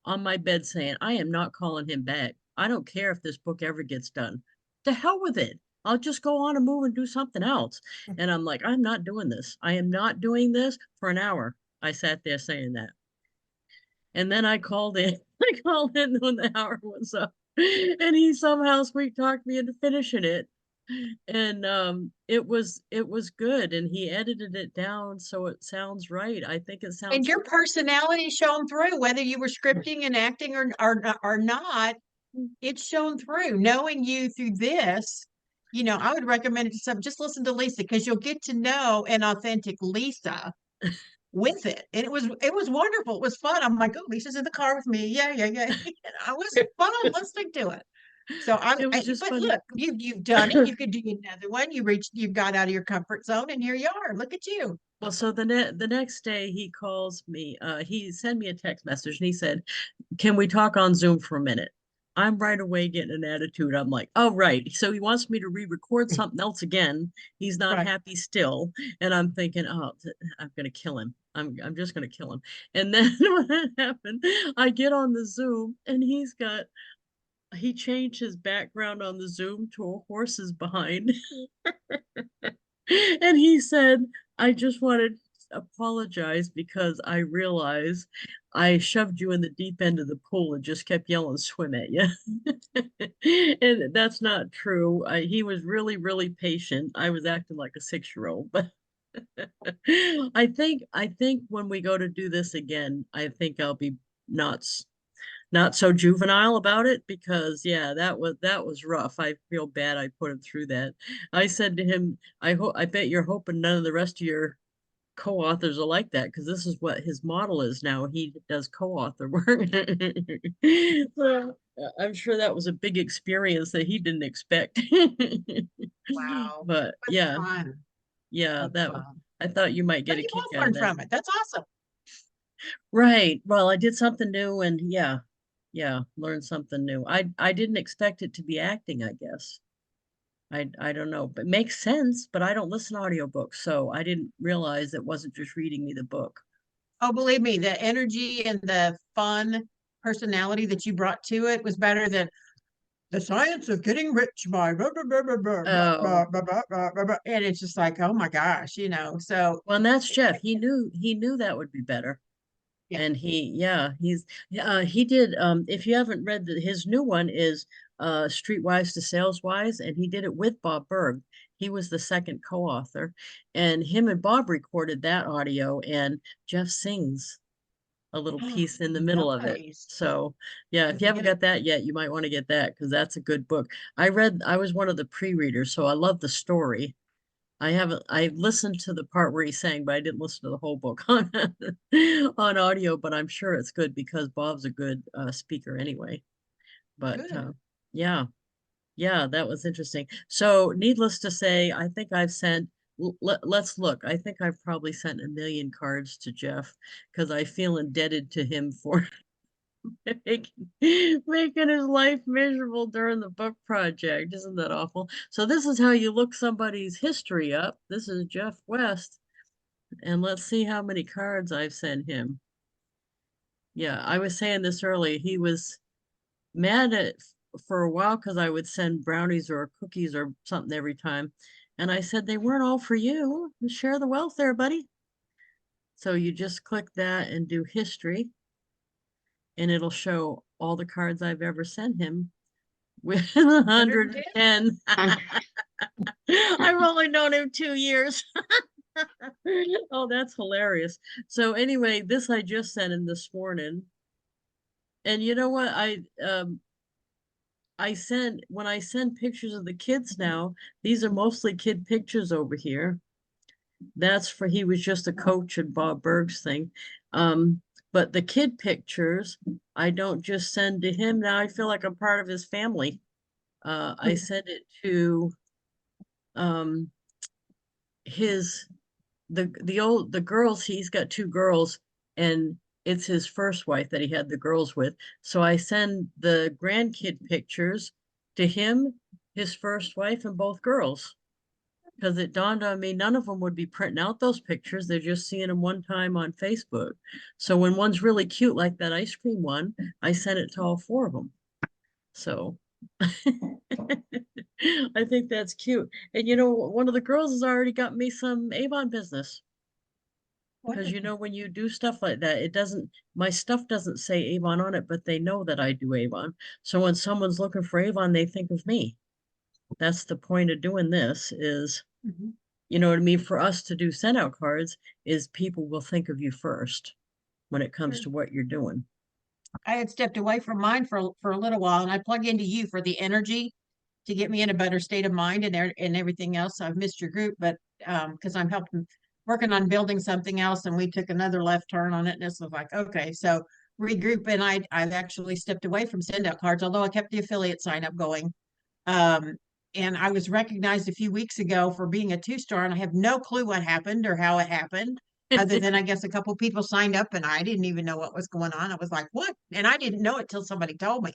on my bed saying, I am not calling him back. I don't care if this book ever gets done. To hell with it. I'll just go on and move and do something else. And I'm like, I'm not doing this. I am not doing this for an hour. I sat there saying that. And then I called in. I called in when the hour was up. And he somehow sweet talked me into finishing it. And it was good. And he edited it down so it sounds right. I think it sounds And your personality shone through, whether you were scripting and acting or not, it's shown through. Knowing you through this, I would recommend it to some. Just listen to Lisa because you'll get to know an authentic Lisa with it. And it was wonderful. It was fun. I'm like, oh, Lisa's in the car with me. Yeah, yeah, yeah. I was fun listening to it. So it was just but fun. look, you've done it. You could do another one. You got out of your comfort zone, and here you are. Look at you. Well, so the next day he calls me, he sent me a text message and he said, can we talk on Zoom for a minute? I'm right away getting an attitude. I'm like, oh, right. So he wants me to re-record something else again. He's not Right. happy still. And I'm thinking, oh, I'm going to kill him. I'm just going to kill him. And then when that happened, I get on the Zoom and he changed his background on the Zoom to a horse's behind. And he said, I just wanted apologize because I realize I shoved you in the deep end of the pool and just kept yelling, swim at you. And that's not true. He was really, really patient. I was acting like a 6-year-old, but I think when we go to do this again, I think I'll be not not so juvenile about it because yeah, that was rough. I feel bad I put him through that. I said to him, I bet you're hoping none of the rest of your co-authors are like that because this is what his model is now. He does co-author work. So, I'm sure that was a big experience that he didn't expect. Wow. But That's yeah, fun. yeah, That's that fun. I thought you might But get a you kick both out of learn that. from it. That's awesome. Right. Well, I did something new and yeah, learned something new. I didn't expect it to be acting, I guess. I don't know, but it makes sense, but I don't listen to audiobooks, so I didn't realize it wasn't just reading me the book. Oh, believe me, the energy and the fun personality that you brought to it was better than the science of getting rich by blah, blah, blah, blah, blah, blah, Oh, blah, blah, blah, blah, blah, blah. And it's just like, oh my gosh, so well, and that's Jeff. He knew that would be better. yeah. And he did if you haven't read his new one is Streetwise to Saleswise, and he did it with Bob Berg. He was the second co-author, and him and Bob recorded that audio, and Jeff sings a little piece in the middle of it. Nice. So yeah, if you haven't got that yet, you might want to get that because that's a good book. I was one of the pre-readers, so I love the story. I listened to the part where he sang, but I didn't listen to the whole book on on audio, but I'm sure it's good because Bob's a good speaker anyway. But Good. yeah, yeah, that was interesting. So needless to say, I think I've sent let's look. I think I've probably sent 1 million cards to Jeff because I feel indebted to him for making his life miserable during the book project. Isn't that awful? So this is how you look somebody's history up. This is Jeff West. And let's see how many cards I've sent him. Yeah, I was saying this earlier. He was mad at for a while because I would send brownies or cookies or something every time. And I said they weren't all for you. Share the wealth there, buddy. So you just click that and do history, and it'll show all the cards I've ever sent him with 110. I've only known him 2 years. Oh, that's hilarious. So anyway, this I just sent him this morning. And you know what? I send when I send pictures of the kids now, these are mostly kid pictures over here. That's for he was just a coach in Bob Berg's thing. But the kid pictures, I don't just send to him. Now I feel like I'm part of his family. I send it to um his the girls. He's got 2 girls, and it's his first wife that he had the girls with. So I send the grandkid pictures to him, his first wife, and both girls. Because it dawned on me none of them would be printing out those pictures. They're just seeing them one time on Facebook. So when one's really cute, like that ice cream one, I sent it to all 4 of them. So I think that's cute. And you know, one of the girls has already got me some Avon business. Because you know, when you do stuff like that, it doesn't, my stuff doesn't say Avon on it, but they know that I do Avon. So when someone's looking for Avon, they think of me. That's the point of doing this is, Mhm. you know what I mean? For us to do send out cards is people will think of you first when it comes Sure. to what you're doing. I had stepped away from mine for a little while, and I plug into you for the energy to get me in a better state of mind and there and everything else. I've missed your group, but because I'm helping working on building something else, and we took another left turn on it, and this was like, okay, so regroup. And I've actually stepped away from send out cards, although I kept the affiliate sign up going. Um, and I was recognized a few weeks ago for being a 2-star, and I have no clue what happened or how it happened. Other than I guess a couple people signed up and I didn't even know what was going on. I was like, what? And I didn't know it till somebody told me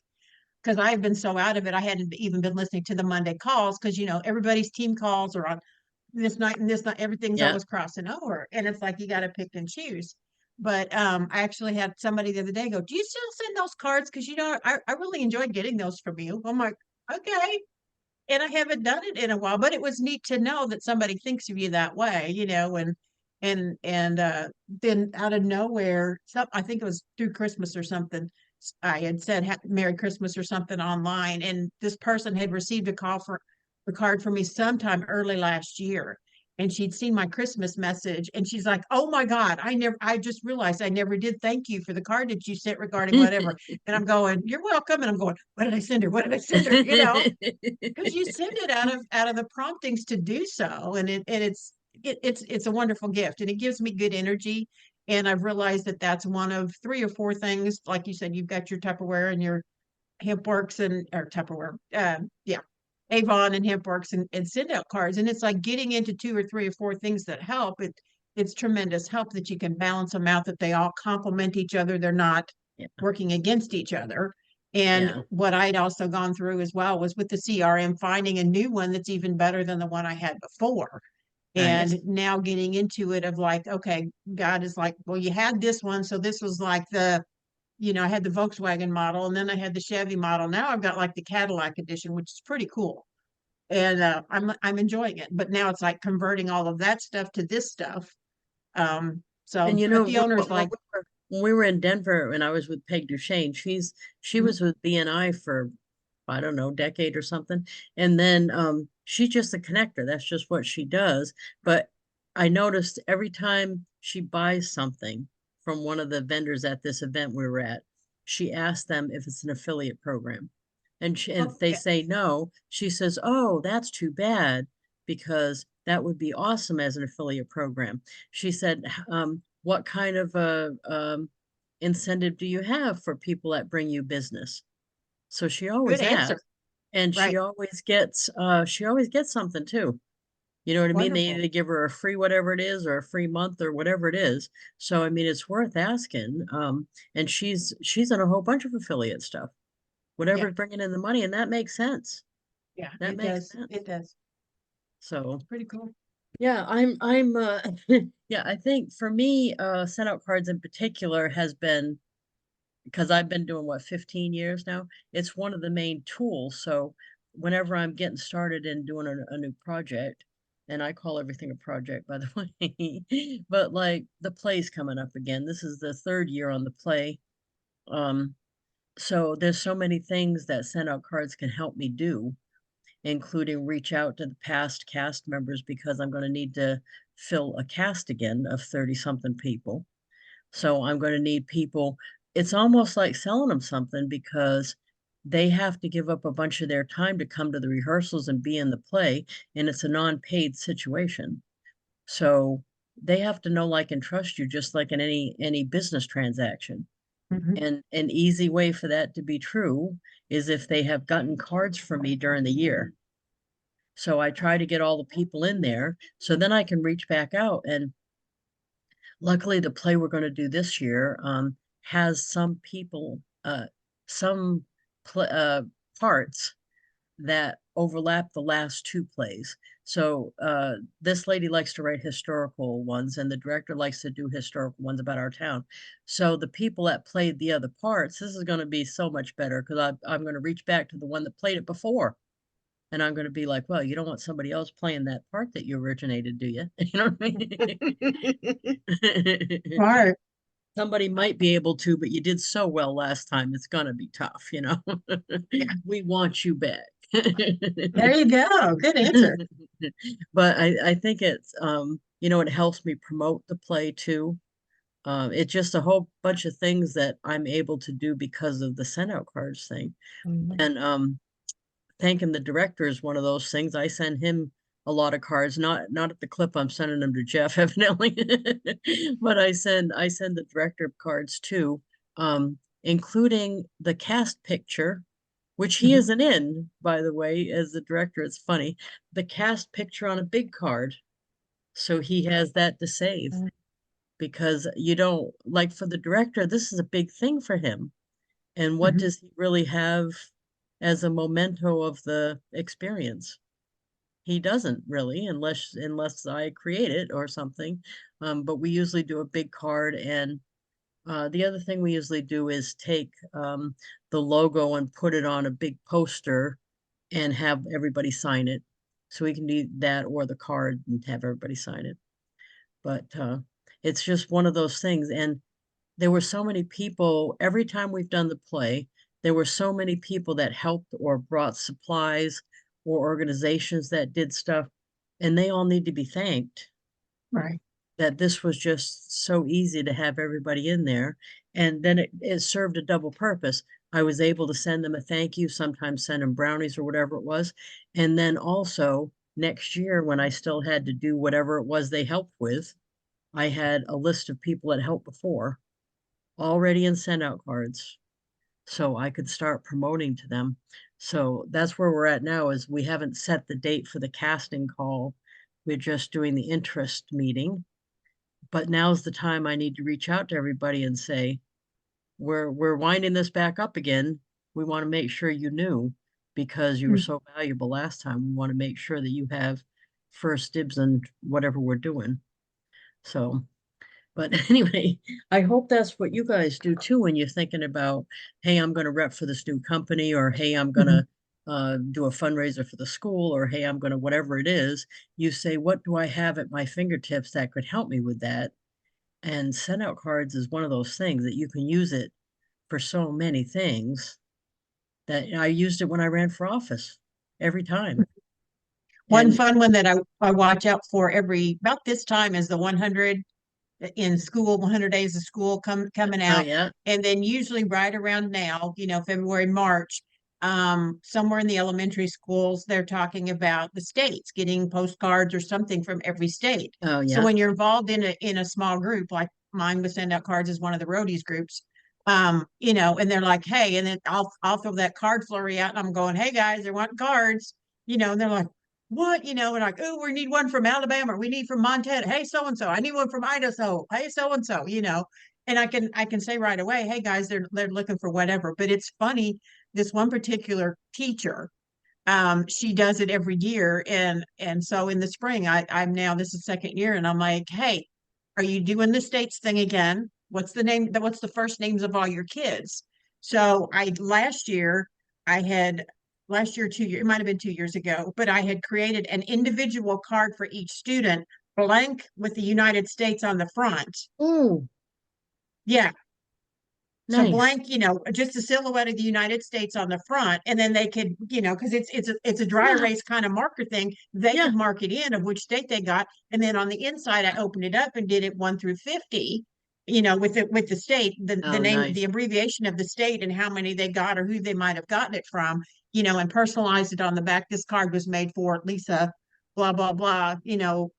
because I've been so out of it. I hadn't even been listening to the Monday calls because, everybody's team calls are on this night and this night. Everything's Yeah. always crossing over. And it's like you got to pick and choose. But I actually had somebody the other day go, do you still send those cards? Because, I really enjoyed getting those from you. I'm like, okay. And I haven't done it in a while, but it was neat to know that somebody thinks of you that way, and And then out of nowhere, I think it was through Christmas or something, I had said Merry Christmas or something online, and this person had received a card from me sometime early last year. And she'd seen my Christmas message, and she's like, "Oh my God, I just realized I never did thank you for the card that you sent regarding whatever." And I'm going, "You're welcome." And I'm going, "What did I send her? What did I send her?" You know, because you send it out of the promptings to do so, and it's a wonderful gift, and it gives me good energy. And I've realized that that's one of 3 or 4 things. Like you said, you've got your Tupperware and your HempWorks and or Tupperware, yeah, Avon and HempWorks and SendOutCards, and it's like getting into 2 or 3 or 4 things that help. It's tremendous help that you can balance them out, that they all complement each other. They're not Yeah. working against each other. And Yeah. what I'd also gone through as well was with the CRM, finding a new one that's even better than the one I had before. Nice. And now getting into it of like, okay, God is like, well, you had this one. So this was like the, I had the Volkswagen model, and then I had the Chevy model. Now I've got like the Cadillac edition, which is pretty cool. And I'm enjoying it. But now it's like converting all of that stuff to this stuff. So, And but the owner's like, when we were in Denver and I was with Peg Duchesne, she was with BNI for, I don't know, decade or something. And then she's just a connector. That's just what she does. But I noticed every time she buys something from one of the vendors at this event we were at, she asked them if it's an affiliate program. And if they yeah. say no, she says, "Oh, that's too bad, because that would be awesome as an affiliate program." She said, what kind of incentive do you have for people that bring you business? So she always Good answer. asks, and Right. she always gets something too. You know what I mean? They Wonderful. either give her a free whatever it is or a free month or whatever it is. So I mean, it's worth asking. And she's in a whole bunch of affiliate stuff, Yeah. whatever's bringing in the money, and that makes sense. Yeah. That It makes does. sense. It does. So Pretty cool. yeah, I'm yeah, I think for me, SendOutCards in particular has been, because I've been doing what, 15 years now. It's one of the main tools. So whenever I'm getting started in doing a new project, and I call everything a project, by the way, but like the play's coming up again. This is the 3rd year on the play. So there's so many things that SendOutCards can help me do, including reach out to the past cast members, because I'm going to need to fill a cast again of 30 something people. So I'm going to need people. It's almost like selling them something, because they have to give up a bunch of their time to come to the rehearsals and be in the play, and it's a non-paid situation. So they have to know, like, and trust you, just like in any business transaction. Mhm. And an easy way for that to be true is if they have gotten cards from me during the year. So I try to get all the people in there, so then I can reach back out. And luckily, the play we're going to do this year has some people, some parts that overlap the last 2 plays. So this lady likes to write historical ones, and the director likes to do historical ones about our town. So the people that played the other parts, this is going to be so much better, because I'm going to reach back to the one that played it before. And I'm going to be like, well, you don't want somebody else playing that part that you originated, do you? You know what I mean? Smart. Somebody might be able to, but you did so well last time. It's going to be tough, you know? Yeah. We want you back. There you go. Good answer. But I think it's, it helps me promote the play too. It's just a whole bunch of things that I'm able to do because of the SendOutCards thing. Mhm. And thanking the director is one of those things. I send him a lot of cards, not at the clip I'm sending them to Jeff, evidently, but I send the director cards too, including the cast picture, which he Mhm. isn't in, by the way, as the director. It's funny, the cast picture on a big card, so he has that to save, Mhm. because you don't, like, for the director, this is a big thing for him. And what Mhm. does he really have as a memento of the experience? He doesn't really, unless I create it or something. But we usually do a big card, and the other thing we usually do is take the logo and put it on a big poster and have everybody sign it. So we can do that, or the card and have everybody sign it. But it's just one of those things. And there were so many people, every time we've done the play, there were so many people that helped or brought supplies or organizations that did stuff, and they all need to be thanked Right. that this was just so easy to have everybody in there. And then it served a double purpose. I was able to send them a thank you, sometimes send them brownies or whatever it was. And then also next year, when I still had to do whatever it was they helped with, I had a list of people that helped before already in send out cards. So I could start promoting to them. So that's where we're at now is we haven't set the date for the casting call. We're just doing the interest meeting. But now's the time I need to reach out to everybody and say, we're winding this back up again. We want to make sure you knew because you were so valuable last time. We want to make sure that you have first dibs on whatever we're doing. So, but anyway, I hope that's what you guys do too when you're thinking about, hey, I'm going to rep for this new company, or hey, I'm going to do a fundraiser for the school, or hey, I'm going to whatever it is. You say, what do I have at my fingertips that could help me with that? And send out cards is one of those things that you can use it for so many things that I used it when I ran for office every time. One And fun one that I watch out for every about this time is the 100 in school, 100 days of school coming oh out. yeah, And then usually right around now, February, March, somewhere in the elementary schools, they're talking about the states getting postcards or something from every state. oh So yeah. when you're involved in a small group, like mine with Send Out Cards is one of the roadies groups, and they're like, hey, and then I'll throw that card flurry out and I'm going, hey guys, they want cards, and they're like, what, we're like, oh, we need one from Alabama, or we need from Montana. Hey, so and so, I need one from Idaho. Hey, so and so, and I can say right away, hey guys, they're looking for whatever. But it's funny, this one particular teacher, she does it every year, and so in the spring, I'm now this is second year, and I'm like, hey, are you doing the states thing again? What's the first names of all your kids? So I had last year, 2 years, it might have been 2 years ago, but I had created an individual card for each student, blank with the United States on the front. Oh, Yeah. So nice. blank, just a silhouette of the United States on the front, and then they could, because it's a dry Yeah, erase kind of marker thing. They yeah. could mark it in of which state they got, and then on the inside, I opened it up and did it 1 through 50. With the state, the Oh, name, the nice. abbreviation of the state, and how many they got or who they might have gotten it from. And personalized it on the back. This card was made for Lisa, blah blah blah.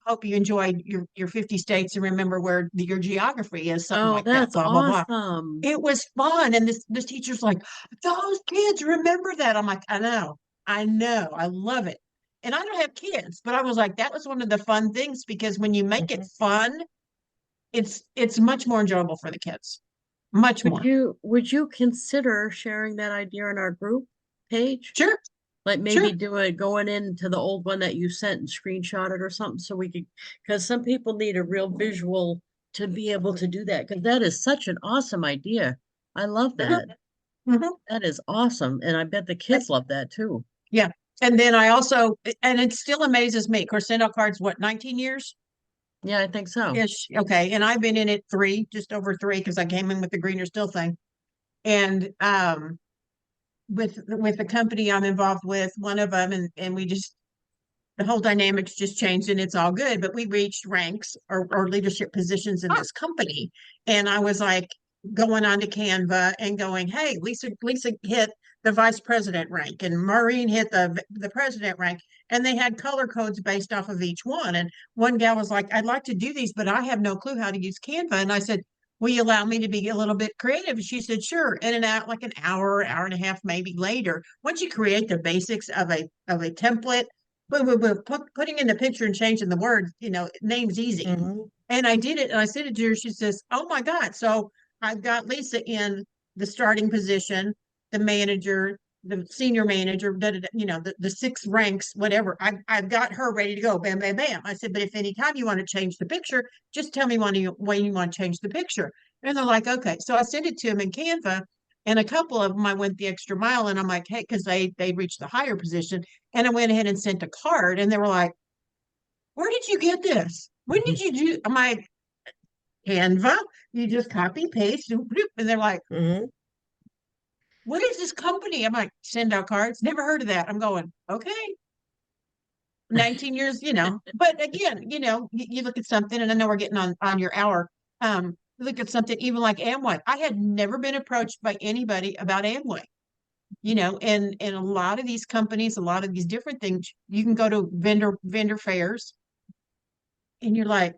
Hope you enjoyed your 50 states and remember where your geography is, something Oh, like that. that's Blah blah blah. awesome. It was fun. And this teacher's like, those kids remember that. I'm like, I know, I love it. And I don't have kids, but I was like, that was one of the fun things because when you make it fun, it's much more enjoyable for the kids. Much more. Would you consider sharing that idea in our group page? Sure, Like sure. maybe do it going into the old one that you sent and screenshot it or something so we could, because some people need a real visual to be able to do that, because that is such an awesome idea. I love that. Mhm. That is awesome. And I bet the kids love that too. Yeah. And then I also, and it still amazes me. Of course, Send Out Cards, what, 19 years Yeah, I think so. ish? Okay. And I've been in it just over 3, because I came in with the greener still thing. And with the company I'm involved with, one of them, and we just, the whole dynamics just changed and it's all good. But we reached ranks or leadership positions in this company. And I was like going on to Canva and going, hey, Lisa hit the vice president rank and Maureen hit the president rank. And they had color codes based off of each one. And one gal was like, I'd like to do these, but I have no clue how to use Canva. And I said, will you allow me to be a little bit creative? And she said, sure. And like an hour and a half, maybe later, once you create the basics of a template, boom, boom, boom, putting in the picture and changing the words, name's easy. And I did it and I sent it to her. She says, oh my God. So I've got Lisa in the starting position, the manager, the senior manager, the 6 ranks, whatever. I've got her ready to go. Bam, bam, bam. I said, but if anytime you want to change the picture, just tell me when you want to change the picture. And they're like, okay. So I sent it to them in Canva. And a couple of them, I went the extra mile and I'm like, hey, because they reached the higher position. And I went ahead and sent a card and they were like, where did you get this? When did you do? I'm like, Canva. You just copy paste, and they're like, Mhm. what is this company? I'm like, SendOutCards. Never heard of that. I'm going, okay. 19 years, but again, you look at something, and I know we're getting on your hour. Look at something even like Amway. I had never been approached by anybody about Amway. And a lot of these companies, a lot of these different things, you can go to vendor fairs, and you're like,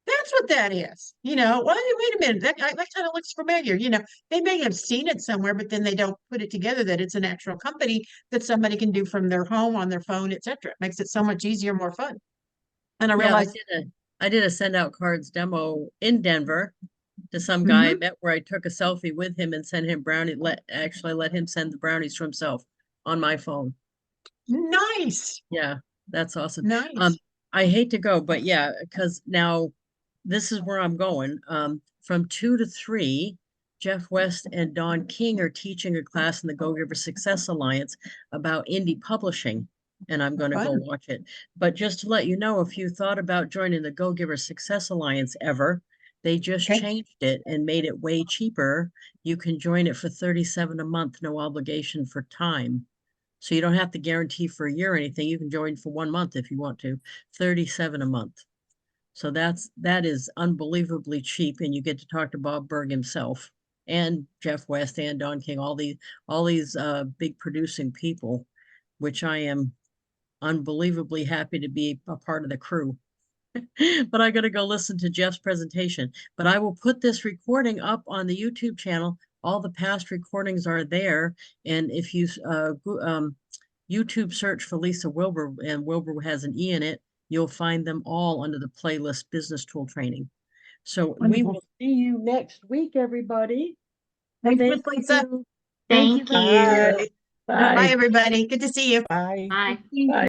that's what that is. Well, wait a minute, that kind of looks familiar. They may have seen it somewhere, but then they don't put it together that it's an actual company that somebody can do from their home on their phone, etc. It makes it so much easier, more fun. And I Yeah, realized, I did a SendOutCards demo in Denver to some guy I met, where I took a selfie with him and sent him brownie, actually let him send the brownies to himself on my phone. nice, Yeah, that's awesome. nice. I hate to go, but yeah, because now this is where I'm going. From 2 to 3, Jeff West and Don King are teaching a class in the Go Giver Success Alliance about indie publishing, and I'm going to go Fun. watch it. But just to let you know, if you thought about joining the Go Giver Success Alliance ever, they just Okay. changed it and made it way cheaper. You can join it for $37 a month, no obligation for time. So you don't have to guarantee for a year or anything. You can join for 1 month if you want to. 37 a month. So that is unbelievably cheap, and you get to talk to Bob Berg himself and Jeff West and Don King, all these big producing people, which I am unbelievably happy to be a part of the crew. But I got to go listen to Jeff's presentation. But I will put this recording up on the YouTube channel. All the past recordings are there, and if you YouTube search for Lisa Wilber, and Wilber has an E in it, you'll find them all under the playlist Business Tool Training. So we Wonderful. will see you next week, everybody. Thanks, Thank Miss Lisa. you. Thank you. Bye. Bye, Bye. everybody. Good to see you. Bye. Bye. Bye.